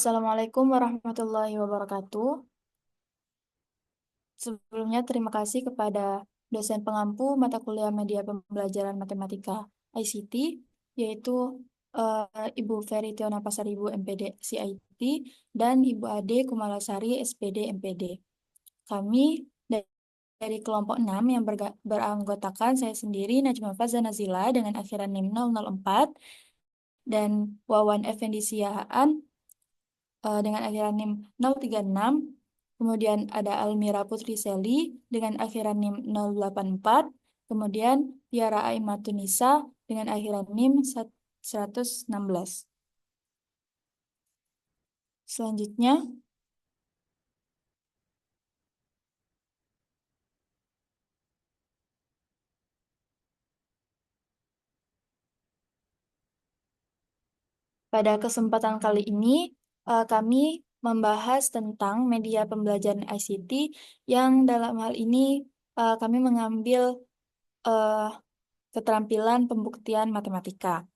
Assalamualaikum warahmatullahi wabarakatuh. Sebelumnya terima kasih kepada dosen pengampu mata kuliah Media Pembelajaran Matematika ICT, yaitu Ibu Ferry Tiona Pasaribu MPD CIT dan Ibu Ade Kumalasari SPD MPD. Kami dari kelompok 6 yang beranggotakan saya sendiri Najma Faza Nazila dengan akhiran NIM 004 dan Wawan Effendi Siahaan dengan akhiran NIM 036. Kemudian ada Almira Putri Seli dengan akhiran NIM 084. Kemudian Tiara Aimatunisa dengan akhiran NIM 116. Selanjutnya, pada kesempatan kali ini kami membahas tentang media pembelajaran ICT yang dalam hal ini kami mengambil eh, keterampilan pembuktian matematika.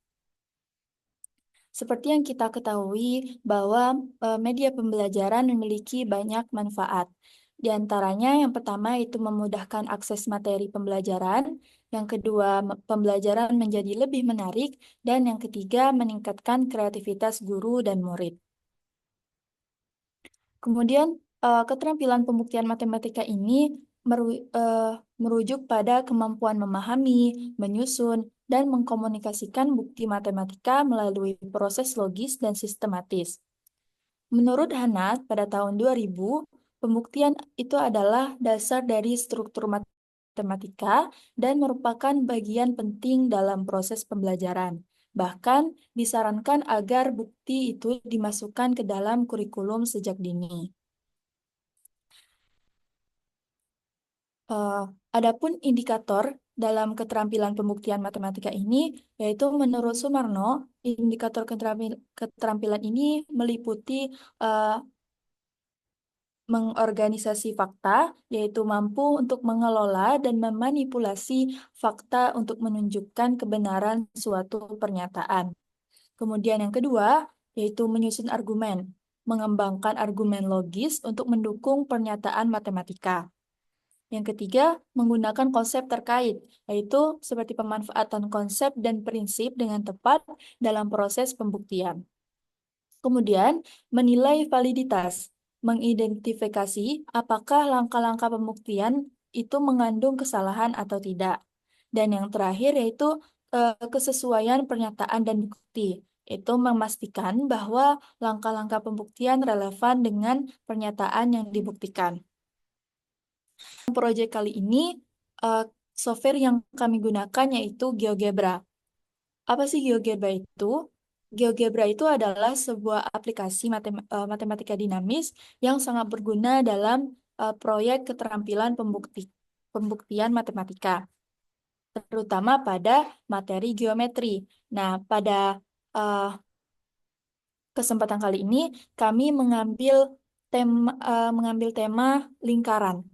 Seperti yang kita ketahui bahwa media pembelajaran memiliki banyak manfaat. Di antaranya yang pertama itu memudahkan akses materi pembelajaran, yang kedua pembelajaran menjadi lebih menarik, dan yang ketiga meningkatkan kreativitas guru dan murid. Kemudian keterampilan pembuktian matematika ini merujuk pada kemampuan memahami, menyusun, dan mengkomunikasikan bukti matematika melalui proses logis dan sistematis. Menurut Hanat, pada tahun 2000, pembuktian itu adalah dasar dari struktur matematika dan merupakan bagian penting dalam proses pembelajaran. Bahkan disarankan agar bukti itu dimasukkan ke dalam kurikulum sejak dini. Eh, Adapun indikator dalam keterampilan pembuktian matematika ini, yaitu menurut Sumarno, indikator keterampilan ini meliputi eh, mengorganisasi fakta, yaitu mampu untuk mengelola dan memanipulasi fakta untuk menunjukkan kebenaran suatu pernyataan. Kemudian yang kedua, yaitu menyusun argumen, mengembangkan argumen logis untuk mendukung pernyataan matematika. Yang ketiga, menggunakan konsep terkait, yaitu seperti pemanfaatan konsep dan prinsip dengan tepat dalam proses pembuktian. Kemudian, menilai validitas, mengidentifikasi apakah langkah-langkah pembuktian itu mengandung kesalahan atau tidak. Dan yang terakhir yaitu kesesuaian pernyataan dan bukti, itu memastikan bahwa langkah-langkah pembuktian relevan dengan pernyataan yang dibuktikan. Proyek kali ini, eh, software yang kami gunakan yaitu GeoGebra. Apa sih GeoGebra itu? GeoGebra itu adalah sebuah aplikasi matematika dinamis yang sangat berguna dalam proyek keterampilan pembuktian matematika, terutama pada materi geometri. Nah, pada eh, kesempatan kali ini kami mengambil tema lingkaran.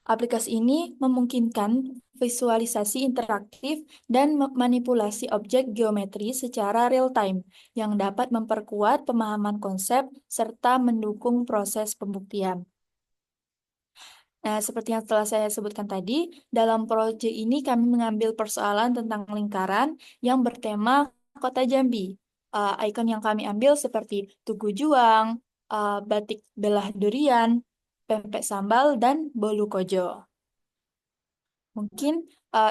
Aplikasi ini memungkinkan visualisasi interaktif dan manipulasi objek geometri secara real-time yang dapat memperkuat pemahaman konsep serta mendukung proses pembuktian. Nah, seperti yang telah saya sebutkan tadi, dalam proyek ini kami mengambil persoalan tentang lingkaran yang bertema Kota Jambi. Ikon yang kami ambil seperti Tugu Juang, Batik Belah Durian, Pempek Sambal, dan Bolu Kojo. Mungkin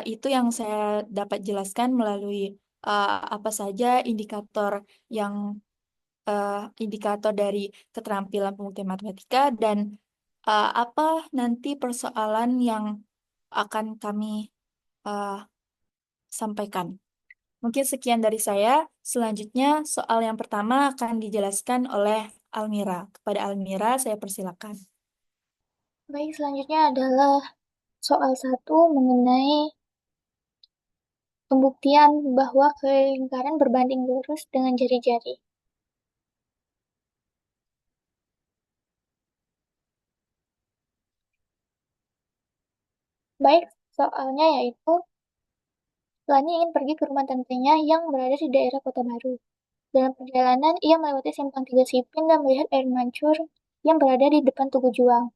itu yang saya dapat jelaskan melalui apa saja yang uh, indikator dari keterampilan pembuktian matematika dan apa nanti persoalan yang akan kami uh, sampaikan. Mungkin sekian dari saya. Selanjutnya soal yang pertama akan dijelaskan oleh Almira. Kepada Almira saya persilakan. Baik, selanjutnya adalah soal satu mengenai pembuktian bahwa kelingkaran berbanding lurus dengan jari-jari. Baik, soalnya yaitu Lani ingin pergi ke rumah tantenya yang berada di daerah Kota Baru. Dalam perjalanan, ia melewati simpang tiga sipin dan melihat air mancur yang berada di depan Tugu Juang.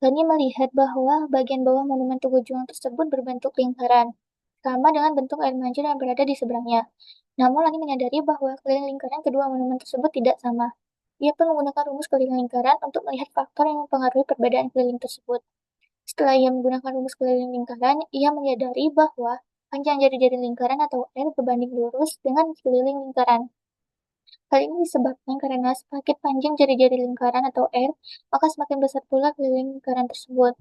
Lani melihat bahwa bagian bawah monumen Tugu Juang tersebut berbentuk lingkaran, sama dengan bentuk air mancur yang berada di seberangnya. Namun Lani menyadari bahwa keliling lingkaran kedua monumen tersebut tidak sama. Ia pun menggunakan rumus keliling lingkaran untuk melihat faktor yang mempengaruhi perbedaan keliling tersebut. Setelah ia menggunakan rumus keliling lingkaran, ia menyadari bahwa panjang jari-jari lingkaran atau R berbanding lurus dengan keliling lingkaran. Hal ini disebabkan karena semakin panjang jari-jari lingkaran atau R, maka semakin besar pula keliling lingkaran tersebut.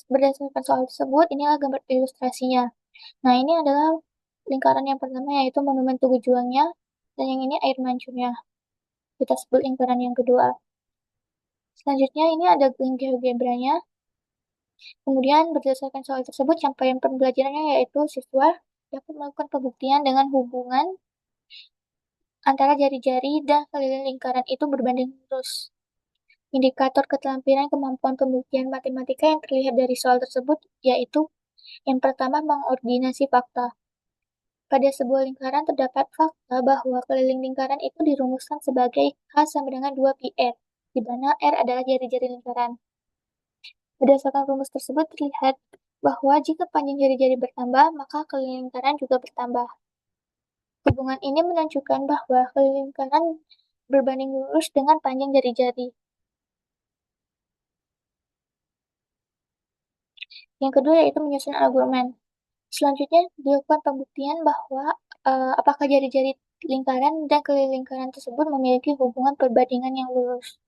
Berdasarkan soal tersebut, inilah gambar ilustrasinya. Nah, ini adalah lingkaran yang pertama, yaitu monumen Tugu Juangnya, dan yang ini air mancurnya. Kita sebut lingkaran yang kedua. Selanjutnya, ini ada link GeoGebra-nya. Kemudian, berdasarkan soal tersebut, capaian pembelajarannya yaitu siswa dapat melakukan pembuktian dengan hubungan antara jari-jari dan keliling lingkaran itu berbanding lurus. Indikator keterampilan kemampuan pembuktian matematika yang terlihat dari soal tersebut yaitu yang pertama mengordinasi fakta. Pada sebuah lingkaran terdapat fakta bahwa keliling lingkaran itu dirumuskan sebagai K sama dengan 2 pi R, di mana R adalah jari-jari lingkaran. Berdasarkan rumus tersebut terlihat bahwa jika panjang jari-jari bertambah, maka keliling lingkaran juga bertambah. Hubungan ini menunjukkan bahwa keliling lingkaran berbanding lurus dengan panjang jari-jari. Yang kedua yaitu menyusun argumen. Selanjutnya dilakukan pembuktian bahwa apakah jari-jari lingkaran dan keliling lingkaran tersebut memiliki hubungan perbandingan yang lurus.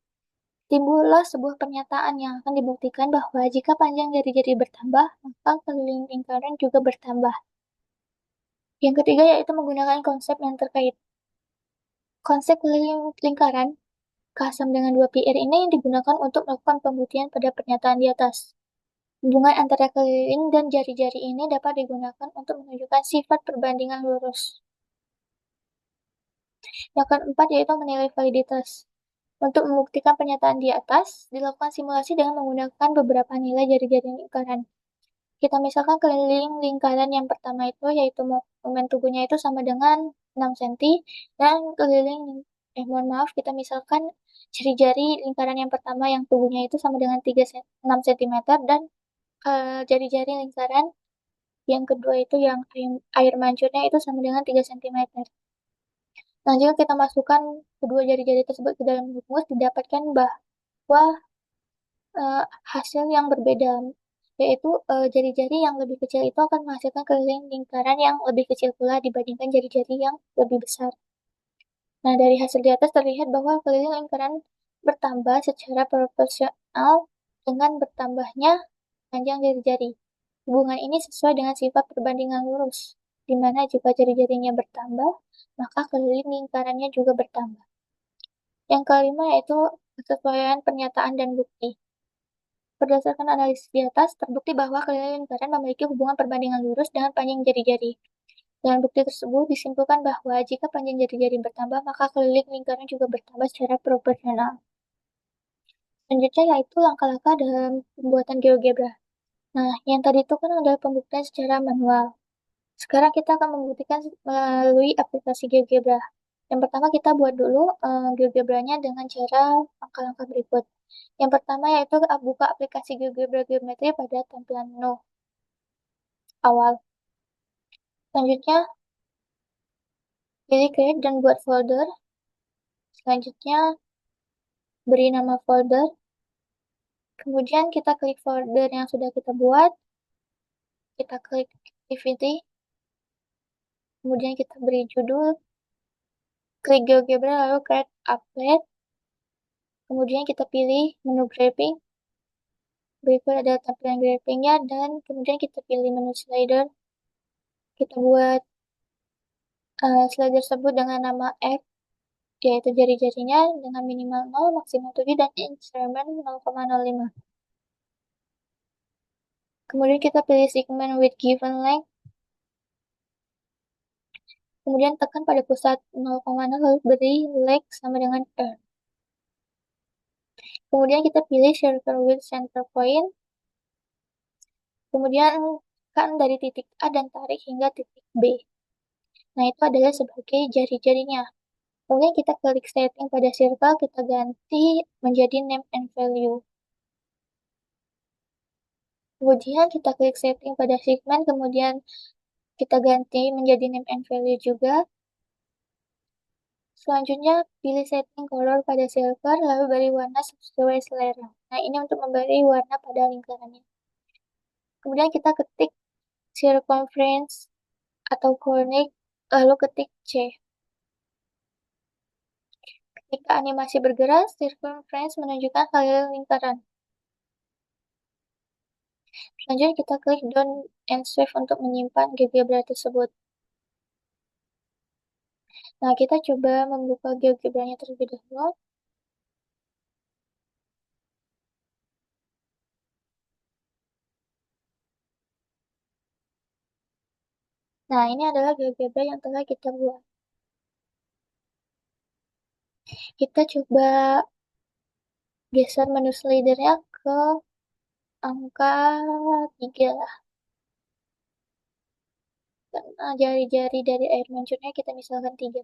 Timbullah sebuah pernyataan yang akan dibuktikan bahwa jika panjang jari-jari bertambah, maka keliling lingkaran juga bertambah. Yang ketiga yaitu menggunakan konsep yang terkait. Konsep keliling lingkaran K sama dengan 2 pi R ini digunakan untuk melakukan pembuktian pada pernyataan di atas. Hubungan antara keliling dan jari-jari ini dapat digunakan untuk menunjukkan sifat perbandingan lurus. Yang keempat yaitu menilai validitas. Untuk membuktikan pernyataan di atas, dilakukan simulasi dengan menggunakan beberapa nilai jari-jari lingkaran. Kita misalkan keliling lingkaran yang pertama itu yaitu momen tubuhnya itu sama dengan 6 cm dan keliling mohon maaf kita misalkan jari-jari lingkaran yang pertama yang tubuhnya itu sama dengan 6 cm dan jari-jari lingkaran yang kedua itu yang air mancurnya itu sama dengan 3 cm. Nah, jika kita masukkan kedua jari-jari tersebut ke dalam rumus, didapatkan bahwa hasil yang berbeda, yaitu jari-jari yang lebih kecil itu akan menghasilkan keliling lingkaran yang lebih kecil pula dibandingkan jari-jari yang lebih besar. Nah, dari hasil di atas terlihat bahwa keliling lingkaran bertambah secara proporsional dengan bertambahnya panjang jari-jari. Hubungan ini sesuai dengan sifat perbandingan lurus, di mana jika jari-jarinya bertambah, maka keliling lingkarannya juga bertambah. Yang kelima yaitu kesesuaian pernyataan dan bukti. Berdasarkan analisis di atas, terbukti bahwa keliling lingkaran memiliki hubungan perbandingan lurus dengan panjang jari-jari. Dengan bukti tersebut disimpulkan bahwa jika panjang jari-jari bertambah, maka keliling lingkaran juga bertambah secara proporsional. Selanjutnya yaitu langkah-langkah dalam pembuatan GeoGebra. Nah, yang tadi itu kan adalah pembuktian secara manual. Sekarang kita akan membuktikan melalui aplikasi GeoGebra. Yang pertama kita buat dulu GeoGebra-nya dengan cara langkah-langkah berikut. Yang pertama yaitu buka aplikasi GeoGebra Geometri pada tampilan menu awal. Selanjutnya pilih create dan buat folder. Selanjutnya beri nama folder. Kemudian kita klik folder yang sudah kita buat. Kita klik activity. Kemudian kita beri judul. Klik GeoGebra lalu create applet. Kemudian kita pilih menu grading. Berikut ada tampilan gradingnya dan kemudian kita pilih menu slider. Kita buat slider tersebut dengan nama X, yaitu jari-jarinya dengan minimal 0, maksimal 7, dan instrument 0,05. Kemudian kita pilih segment with given length. Kemudian tekan pada pusat 0,0 lalu beri length sama dengan R. Kemudian kita pilih circle with center point. Kemudian kan dari titik A dan tarik hingga titik B. Nah, itu adalah sebagai jari-jarinya. Kemudian kita klik setting pada circle, kita ganti menjadi name and value. Kemudian kita klik setting pada segmen, kemudian kita ganti menjadi name and value juga. Selanjutnya, pilih setting color pada silver, lalu beri warna sesuai selera. Nah, ini untuk memberi warna pada lingkarannya. Kemudian kita ketik circumference atau conic, lalu ketik C. Ketika animasi bergerak, circumference menunjukkan keliling lingkaran. Selanjutnya kita klik down and save untuk menyimpan GeoGebra tersebut. Nah, kita coba membuka GeoGebra-nya terlebih dahulu. Nah, ini adalah GeoGebra yang telah kita buat. Kita coba geser menu slidernya ke angka 3 lah. Karena jari-jari dari air mancurnya kita misalkan 3.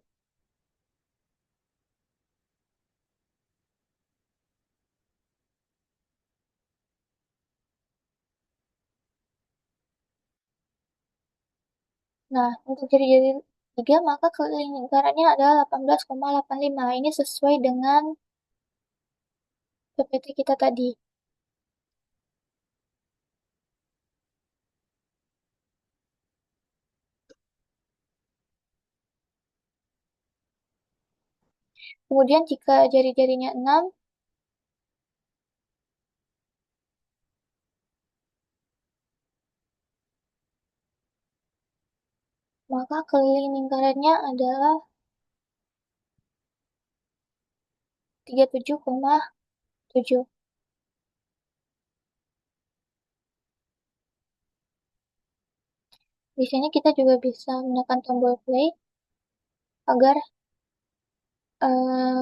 Nah, untuk jari-jari 3 maka keliling lingkarannya adalah 18,85. Ini sesuai dengan PPT kita tadi. Kemudian jika jari-jarinya 6, maka keliling lingkarannya adalah 37,7. Di sini kita juga bisa menekan tombol play agar eh,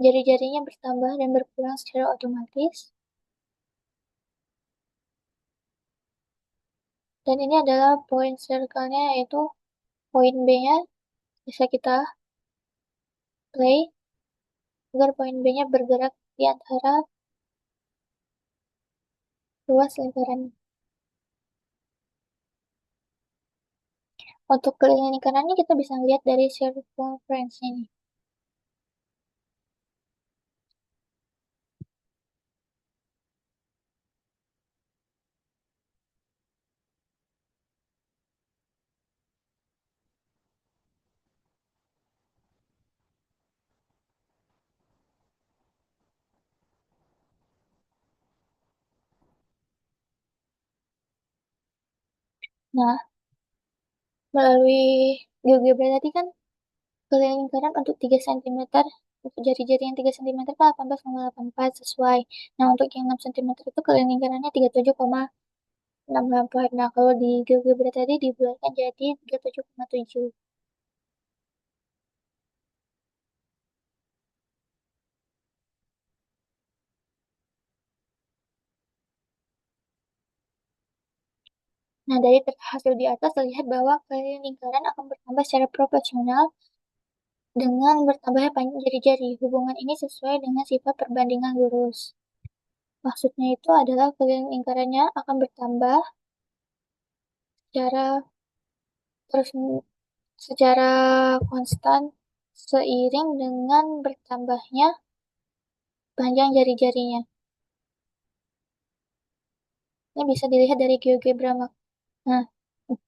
jari-jarinya bertambah dan berkurang secara otomatis. Dan ini adalah point circle-nya, yaitu poin B-nya. Bisa kita play agar poin B-nya bergerak di antara ruas lingkaran. Untuk keliling lingkarannya kita bisa lihat dari circumference ini. Nah, melalui GeoGebra tadi kan keliling lingkaran untuk 3 cm, untuk jari-jari yang 3 cm kan 18,84 sesuai. Nah, untuk yang 6 cm itu keliling lingkarannya 37,684. Nah, kalau di GeoGebra tadi dibuatkan jadi 37,7. Nah, dari hasil di atas terlihat bahwa keliling lingkaran akan bertambah secara proporsional dengan bertambahnya panjang jari-jari. Hubungan ini sesuai dengan sifat perbandingan lurus. Maksudnya itu adalah keliling lingkarannya akan bertambah secara terus secara konstan seiring dengan bertambahnya panjang jari-jarinya. Ini bisa dilihat dari GeoGebra. Nah,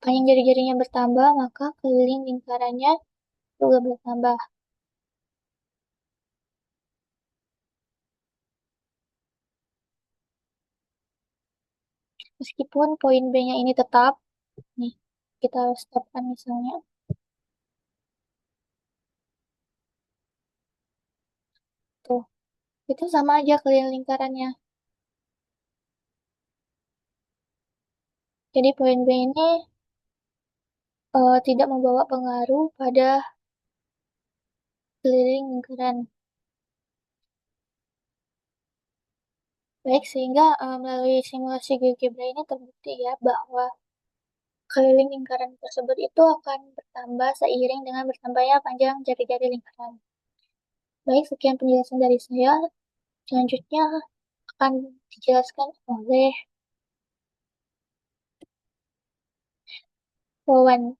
panjang jari-jarinya bertambah, maka keliling lingkarannya juga bertambah. Meskipun poin B-nya ini tetap, nih, kita stopkan misalnya. Tuh, itu sama aja keliling lingkarannya. Jadi poin B ini tidak membawa pengaruh pada keliling lingkaran. Baik, sehingga melalui simulasi GeoGebra ini terbukti ya bahwa keliling lingkaran tersebut itu akan bertambah seiring dengan bertambahnya panjang jari-jari lingkaran. Baik, sekian penjelasan dari saya. Selanjutnya akan dijelaskan oleh Wawan.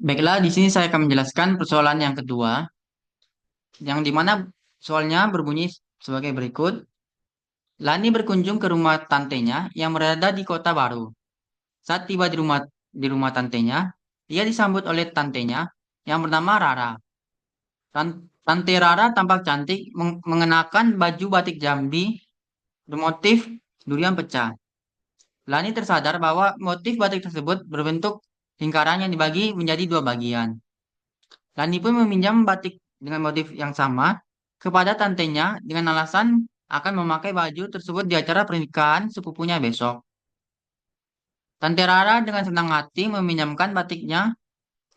Baiklah, di sini saya akan menjelaskan persoalan yang kedua, yang dimana soalnya berbunyi sebagai berikut. Lani berkunjung ke rumah tantenya yang berada di kota baru. Saat tiba di rumah tantenya, ia disambut oleh tantenya yang bernama Rara. Tante Rara tampak cantik mengenakan baju batik Jambi bermotif durian pecah. Lani tersadar bahwa motif batik tersebut berbentuk lingkaran yang dibagi menjadi dua bagian. Lani pun meminjam batik dengan motif yang sama kepada tantenya dengan alasan akan memakai baju tersebut di acara pernikahan sepupunya besok. Tante Rara dengan senang hati meminjamkan batiknya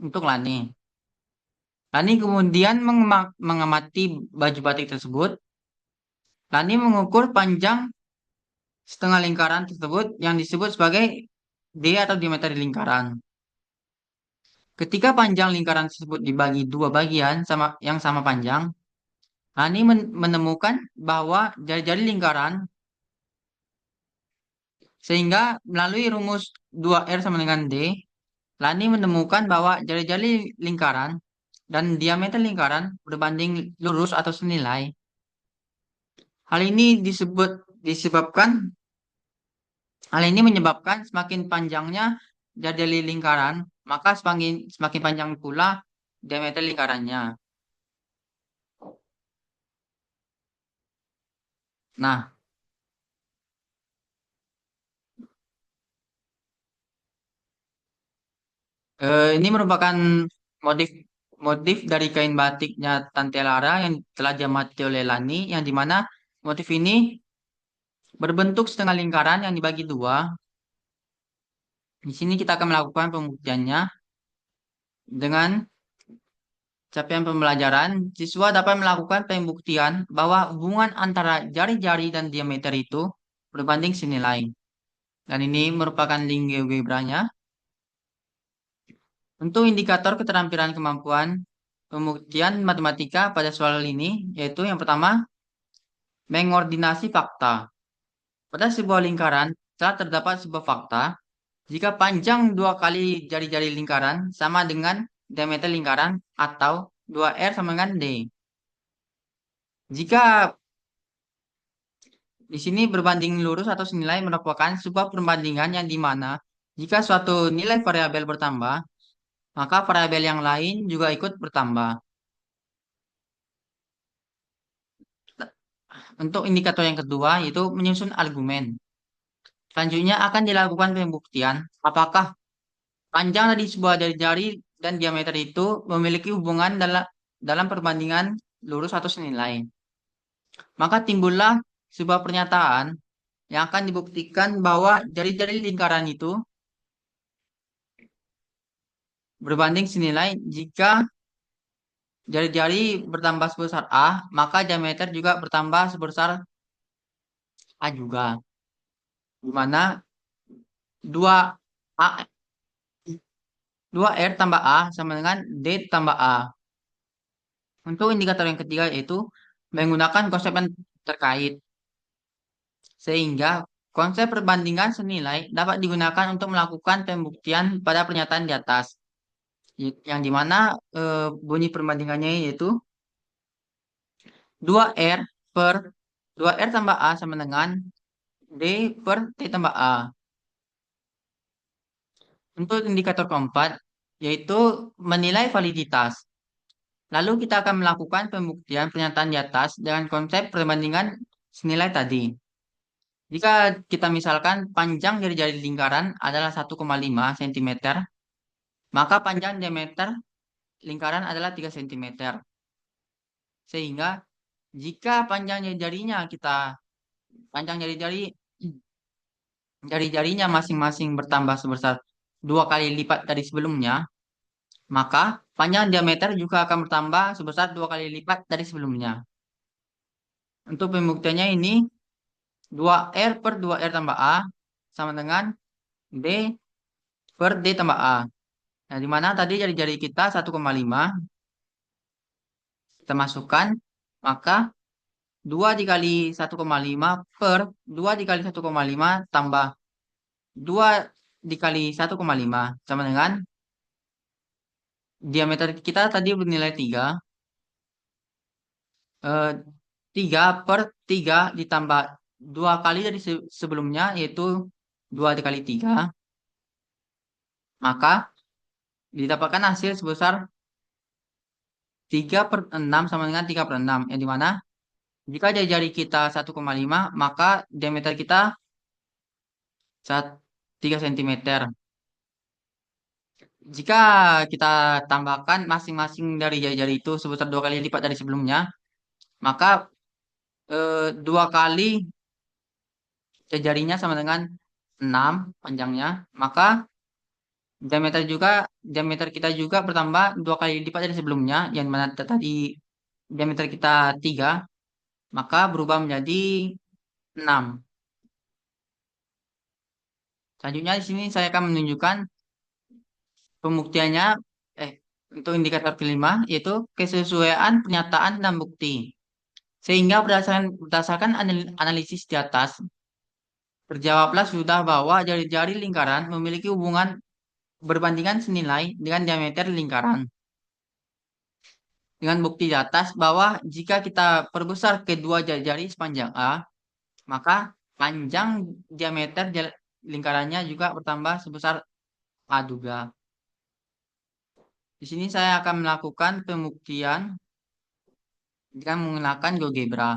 untuk Lani. Lani kemudian mengamati baju batik tersebut. Lani mengukur panjang setengah lingkaran tersebut yang disebut sebagai D atau diameter lingkaran. Ketika panjang lingkaran tersebut dibagi dua bagian yang sama panjang, Lani menemukan bahwa jari-jari lingkaran sehingga melalui rumus 2R sama dengan D, Lani menemukan bahwa jari-jari lingkaran dan diameter lingkaran berbanding lurus atau senilai. Hal ini disebabkan Hal ini menyebabkan semakin panjangnya jari lingkaran, maka semakin panjang pula diameter lingkarannya. Nah, ini merupakan motif motif dari kain batiknya Tante Lara yang telah diamati oleh Lani, yang dimana motif ini berbentuk setengah lingkaran yang dibagi dua. Di sini kita akan melakukan pembuktiannya dengan capaian pembelajaran. Siswa dapat melakukan pembuktian bahwa hubungan antara jari-jari dan diameter itu berbanding senilai. Dan ini merupakan link GeoGebra-nya. Untuk indikator keterampilan kemampuan pembuktian matematika pada soal ini, yaitu yang pertama, mengordinasi fakta. Pada sebuah lingkaran telah terdapat sebuah fakta, jika panjang dua kali jari-jari lingkaran sama dengan diameter lingkaran atau 2R sama dengan D. Jika di sini berbanding lurus atau senilai merupakan sebuah perbandingan yang dimana jika suatu nilai variabel bertambah, maka variabel yang lain juga ikut bertambah. Untuk indikator yang kedua yaitu menyusun argumen. Selanjutnya akan dilakukan pembuktian apakah panjang dari sebuah jari-jari dan diameter itu memiliki hubungan dalam perbandingan lurus atau senilai. Maka timbullah sebuah pernyataan yang akan dibuktikan bahwa jari-jari lingkaran itu berbanding senilai jika jari-jari bertambah sebesar A, maka diameter juga bertambah sebesar A juga. Di mana 2 A 2R tambah A sama dengan D tambah A. Untuk indikator yang ketiga yaitu menggunakan konsep yang terkait. Sehingga konsep perbandingan senilai dapat digunakan untuk melakukan pembuktian pada pernyataan di atas. Yang dimana bunyi perbandingannya yaitu 2R per 2R tambah A sama dengan D per T tambah A. Untuk indikator keempat, yaitu menilai validitas. Lalu kita akan melakukan pembuktian pernyataan di atas dengan konsep perbandingan senilai tadi. Jika kita misalkan panjang dari jari lingkaran adalah 1,5 cm, maka panjang diameter lingkaran adalah 3 cm. Sehingga jika panjang jari-jarinya masing-masing bertambah sebesar 2 kali lipat dari sebelumnya, maka panjang diameter juga akan bertambah sebesar 2 kali lipat dari sebelumnya. Untuk pembuktiannya ini 2R per 2R tambah A sama dengan D per D tambah A. Nah, di mana tadi jari-jari kita 1,5 kita masukkan, maka 2 dikali 1,5 per 2 dikali 1,5 tambah 2 dikali 1,5 sama dengan diameter kita tadi bernilai 3. 3 per 3 ditambah 2 kali dari sebelumnya, yaitu 2 dikali 3. Maka didapatkan hasil sebesar 3/6 sama dengan 3/6. Yang dimana jika jari-jari kita 1,5, maka diameter kita 3 cm. Jika kita tambahkan masing-masing dari jari-jari itu sebesar 2 kali lipat dari sebelumnya, maka 2 kali jarinya sama dengan 6 panjangnya, maka diameter kita juga bertambah 2 kali lipat dari sebelumnya, yang mana tadi diameter kita 3, maka berubah menjadi 6. Selanjutnya di sini saya akan menunjukkan pembuktiannya, eh untuk indikator kelima, yaitu kesesuaian pernyataan dan bukti. Sehingga berdasarkan analisis di atas, terjawablah sudah bahwa jari-jari lingkaran memiliki hubungan berbandingan senilai dengan diameter lingkaran. Dengan bukti di atas bahwa jika kita perbesar kedua jari-jari sepanjang A, maka panjang diameter lingkarannya juga bertambah sebesar A juga. Di sini saya akan melakukan pembuktian dengan menggunakan GeoGebra.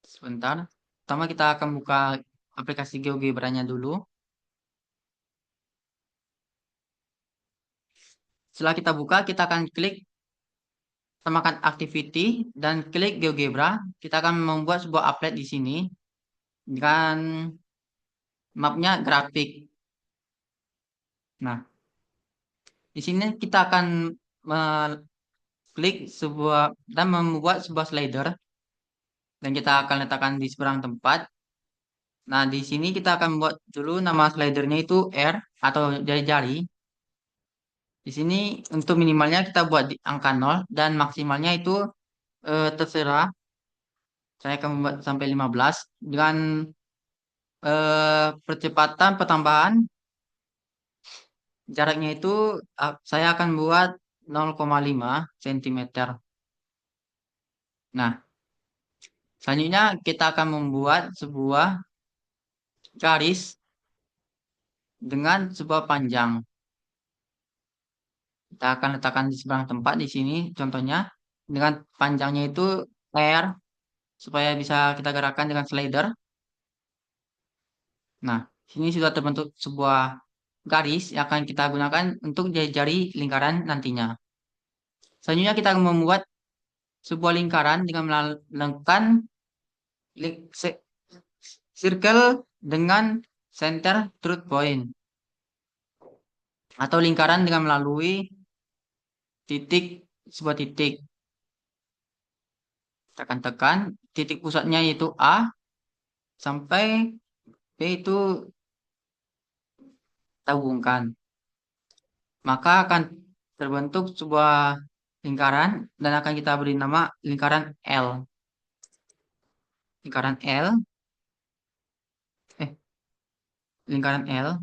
Sebentar. Pertama kita akan buka aplikasi GeoGebra-nya dulu. Setelah kita buka, kita akan klik tambahkan activity dan klik GeoGebra. Kita akan membuat sebuah applet di sini dengan mapnya grafik. Nah, di sini kita akan klik sebuah dan membuat sebuah slider dan kita akan letakkan di seberang tempat. Nah, di sini kita akan buat dulu nama slidernya itu R atau jari-jari. Di sini untuk minimalnya kita buat di angka 0 dan maksimalnya itu terserah. Saya akan membuat sampai 15 dengan percepatan pertambahan jaraknya itu saya akan buat 0,5 cm. Nah, selanjutnya kita akan membuat sebuah garis dengan sebuah panjang. Kita akan letakkan di seberang tempat di sini contohnya dengan panjangnya itu R supaya bisa kita gerakkan dengan slider. Nah, sini sudah terbentuk sebuah garis yang akan kita gunakan untuk jari-jari lingkaran nantinya. Selanjutnya kita akan membuat sebuah lingkaran dengan melakukan circle dengan center truth point atau lingkaran dengan melalui sebuah titik. Tekan titik pusatnya yaitu A sampai B itu kita hubungkan. Maka akan terbentuk sebuah lingkaran dan akan kita beri nama lingkaran L. Lingkaran L. Lingkaran L.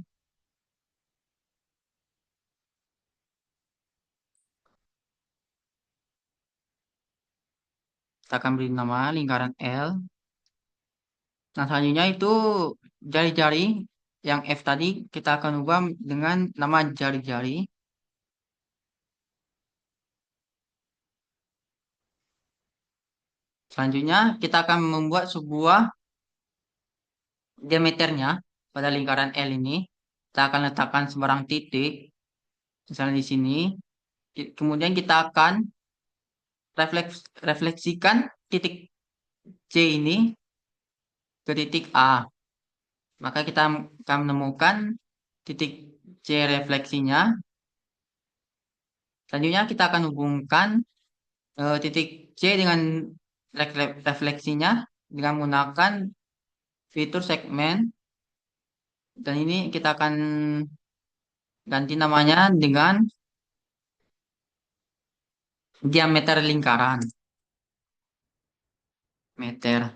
Kita akan beri nama lingkaran L. Nah, selanjutnya itu jari-jari yang F tadi kita akan ubah dengan nama jari-jari. Selanjutnya kita akan membuat sebuah diameternya pada lingkaran L ini. Kita akan letakkan sembarang titik, misalnya di sini. Kemudian kita akan refleksikan titik C ini ke titik A. Maka kita akan menemukan titik C refleksinya. Selanjutnya kita akan hubungkan titik C dengan refleksinya dengan menggunakan fitur segmen, dan ini kita akan ganti namanya dengan diameter lingkaran meter.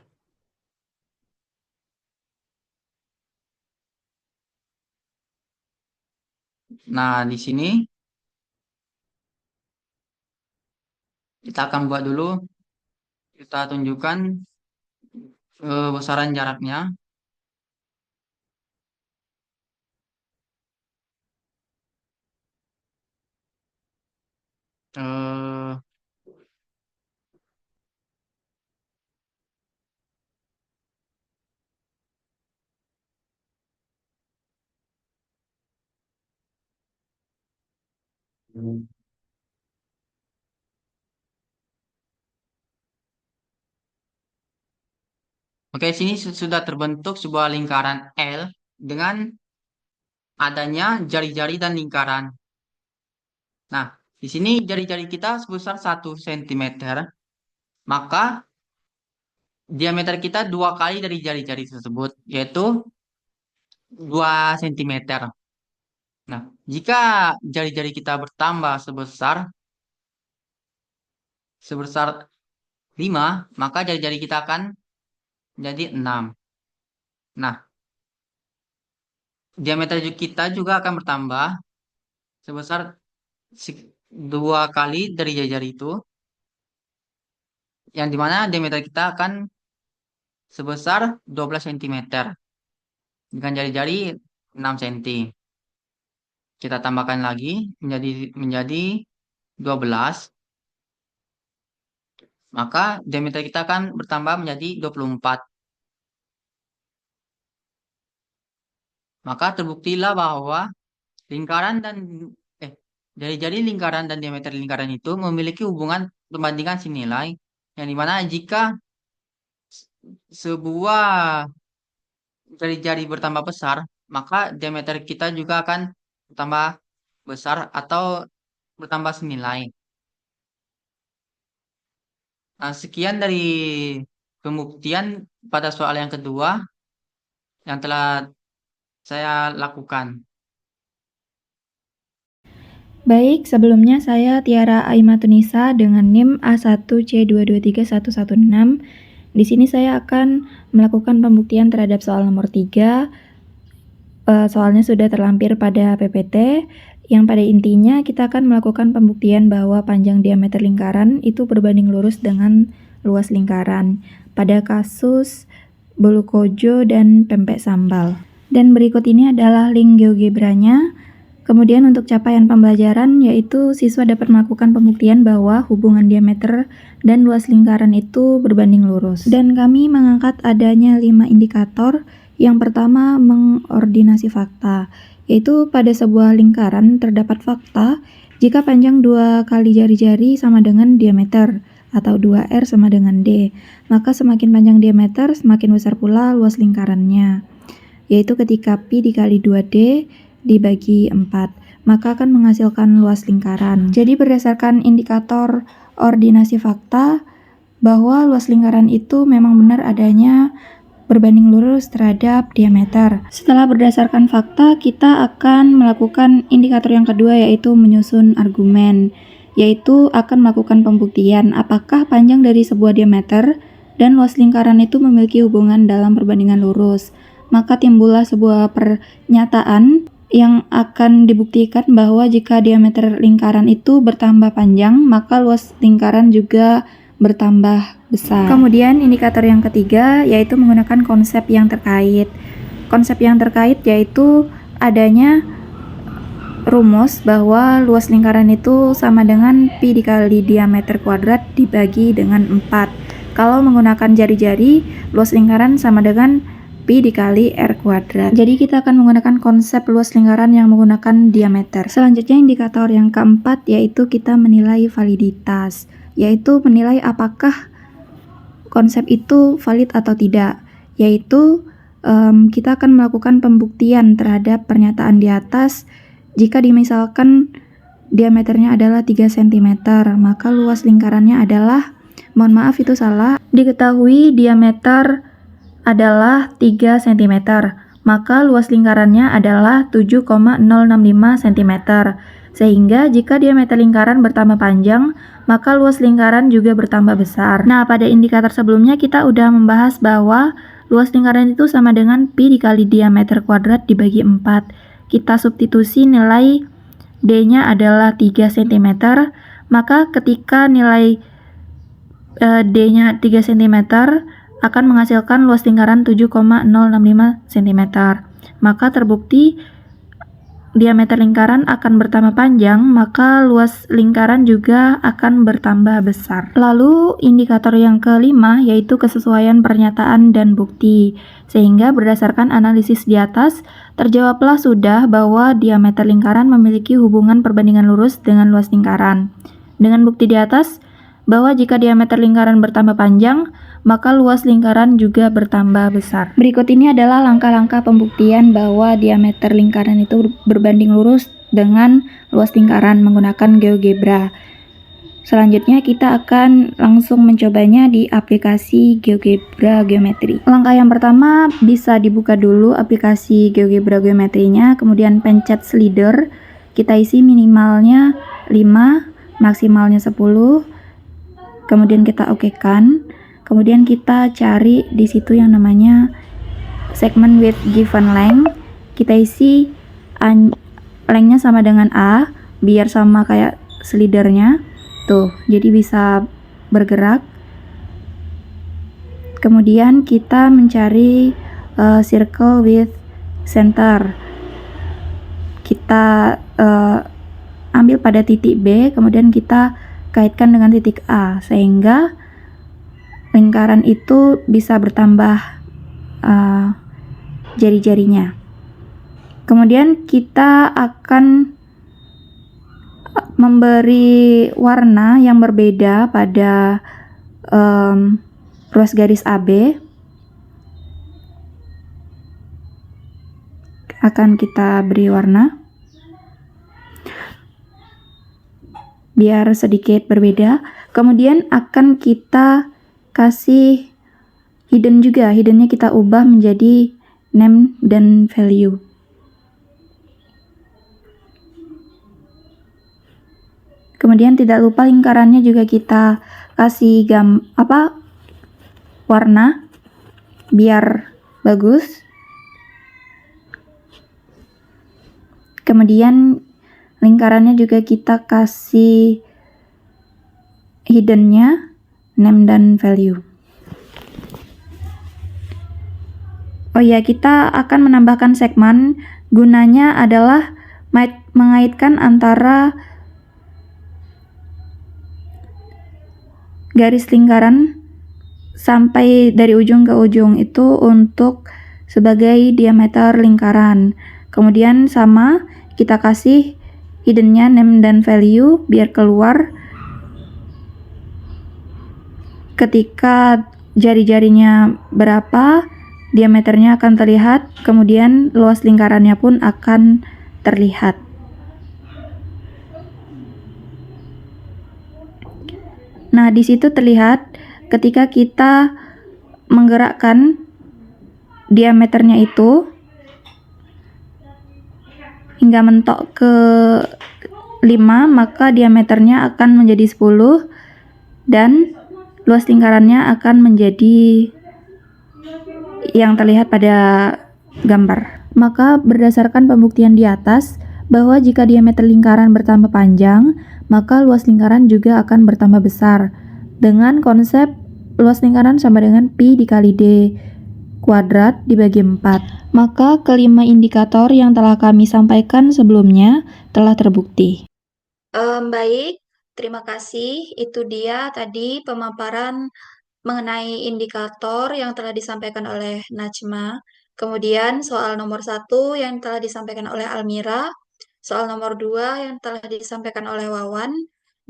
Nah, di sini kita akan buat dulu, kita tunjukkan besaran jaraknya. Eh, Oke, sini sudah terbentuk sebuah lingkaran L dengan adanya jari-jari dan lingkaran. Nah, di sini jari-jari kita sebesar 1 cm, maka diameter kita 2 kali dari jari-jari tersebut, yaitu 2 cm. Nah, jika jari-jari kita bertambah sebesar 5, maka jari-jari kita akan menjadi 6. Nah, diameter kita juga akan bertambah sebesar 2 kali dari jari-jari itu, yang dimana diameter kita akan sebesar 12 cm dengan jari-jari 6 cm. Kita tambahkan lagi menjadi 12, maka diameter kita akan bertambah menjadi 24. Maka terbuktilah bahwa lingkaran dan jari-jari lingkaran dan diameter lingkaran itu memiliki hubungan perbandingan senilai, yang dimana jika sebuah jari-jari bertambah besar, maka diameter kita juga akan bertambah besar atau bertambah senilai. Nah, sekian dari pembuktian pada soal yang kedua yang telah saya lakukan. Baik, sebelumnya saya Tiara Aimatunisa dengan NIM A1C223116. Di sini saya akan melakukan pembuktian terhadap soal nomor 3. Soalnya sudah terlampir pada PPT, yang pada intinya kita akan melakukan pembuktian bahwa panjang diameter lingkaran itu berbanding lurus dengan luas lingkaran pada kasus bolu kojo dan pempek sambal. Dan berikut ini adalah link GeoGebranya. Kemudian untuk capaian pembelajaran, yaitu siswa dapat melakukan pembuktian bahwa hubungan diameter dan luas lingkaran itu berbanding lurus. Dan kami mengangkat adanya 5 indikator. Yang pertama, mengordinasi fakta, yaitu pada sebuah lingkaran terdapat fakta jika panjang 2 kali jari-jari sama dengan diameter, atau 2R sama dengan D, maka semakin panjang diameter, semakin besar pula luas lingkarannya, yaitu ketika Pi dikali 2D dibagi 4, maka akan menghasilkan luas lingkaran. Jadi berdasarkan indikator ordinasi fakta, bahwa luas lingkaran itu memang benar adanya berbanding lurus terhadap diameter. Setelah berdasarkan fakta, kita akan melakukan indikator yang kedua, yaitu menyusun argumen, yaitu akan melakukan pembuktian apakah panjang dari sebuah diameter dan luas lingkaran itu memiliki hubungan dalam perbandingan lurus. Maka timbullah sebuah pernyataan yang akan dibuktikan bahwa jika diameter lingkaran itu bertambah panjang, maka luas lingkaran juga bertambah besar. Kemudian indikator yang ketiga yaitu menggunakan konsep yang terkait. Konsep yang terkait yaitu adanya rumus bahwa luas lingkaran itu sama dengan Pi dikali diameter kuadrat dibagi dengan 4. Kalau menggunakan jari-jari, luas lingkaran sama dengan Pi dikali R kuadrat. Jadi kita akan menggunakan konsep luas lingkaran yang menggunakan diameter. Selanjutnya indikator yang keempat yaitu kita menilai validitas, yaitu menilai apakah konsep itu valid atau tidak, yaitu kita akan melakukan pembuktian terhadap pernyataan di atas jika dimisalkan diameternya adalah 3 cm, maka luas lingkarannya adalah, mohon maaf itu salah, diketahui diameter adalah 3 cm, maka luas lingkarannya adalah 7,065 cm. Sehingga jika diameter lingkaran bertambah panjang, maka luas lingkaran juga bertambah besar. Nah, pada indikator sebelumnya kita udah membahas bahwa luas lingkaran itu sama dengan pi dikali diameter kuadrat dibagi 4. Kita substitusi nilai D-nya adalah 3 cm, maka ketika nilai D-nya 3 cm akan menghasilkan luas lingkaran 7,065 cm. Maka terbukti diameter lingkaran akan bertambah panjang, maka luas lingkaran juga akan bertambah besar. Lalu indikator yang kelima yaitu kesesuaian pernyataan dan bukti. Sehingga berdasarkan analisis di atas, terjawablah sudah bahwa diameter lingkaran memiliki hubungan perbandingan lurus dengan luas lingkaran. Dengan bukti di atas, bahwa jika diameter lingkaran bertambah panjang, maka luas lingkaran juga bertambah besar. Berikut ini adalah langkah-langkah pembuktian bahwa diameter lingkaran itu berbanding lurus dengan luas lingkaran menggunakan GeoGebra. Selanjutnya kita akan langsung mencobanya di aplikasi GeoGebra Geometri. Langkah yang pertama, bisa dibuka dulu aplikasi GeoGebra Geometrinya, kemudian pencet slider, kita isi minimalnya 5, maksimalnya 10, kemudian kita okekan. Kemudian kita cari di situ yang namanya segment with given length. Kita isi lengthnya sama dengan A, biar sama kayak slidernya. Tuh, jadi bisa bergerak. Kemudian kita mencari circle with center. Kita ambil pada titik B, kemudian kita kaitkan dengan titik A, sehingga lingkaran itu bisa bertambah jari-jarinya. Kemudian kita akan memberi warna yang berbeda pada ruas garis AB. Akan kita beri warna biar sedikit berbeda. Kemudian akan kita kasih hidden juga. Hiddennya kita ubah menjadi name dan value. Kemudian tidak lupa lingkarannya juga kita kasih warna biar bagus. Kemudian lingkarannya juga kita kasih hiddennya name dan value. Oh ya, kita akan menambahkan segmen. Gunanya adalah mengaitkan antara garis lingkaran sampai dari ujung ke ujung itu untuk sebagai diameter lingkaran. Kemudian sama, kita kasih hiddennya name dan value biar keluar ketika jari-jarinya berapa, diameternya akan terlihat, kemudian luas lingkarannya pun akan terlihat. Nah, di situ terlihat ketika kita menggerakkan diameternya itu hingga mentok ke 5, maka diameternya akan menjadi 10 dan luas lingkarannya akan menjadi yang terlihat pada gambar. Maka berdasarkan pembuktian di atas, bahwa jika diameter lingkaran bertambah panjang, maka luas lingkaran juga akan bertambah besar. Dengan konsep luas lingkaran sama dengan pi dikali d kuadrat dibagi 4. Maka kelima indikator yang telah kami sampaikan sebelumnya telah terbukti. Baik, terima kasih. Itu dia tadi pemaparan mengenai indikator yang telah disampaikan oleh Najma. Kemudian soal nomor 1 yang telah disampaikan oleh Almira, soal nomor 2 yang telah disampaikan oleh Wawan,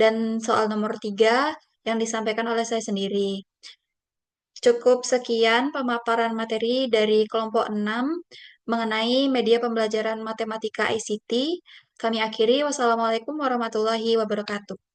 dan soal nomor 3 yang disampaikan oleh saya sendiri. Cukup sekian pemaparan materi dari kelompok 6. mengenai media pembelajaran matematika ICT. Kami akhiri. Wassalamualaikum warahmatullahi wabarakatuh.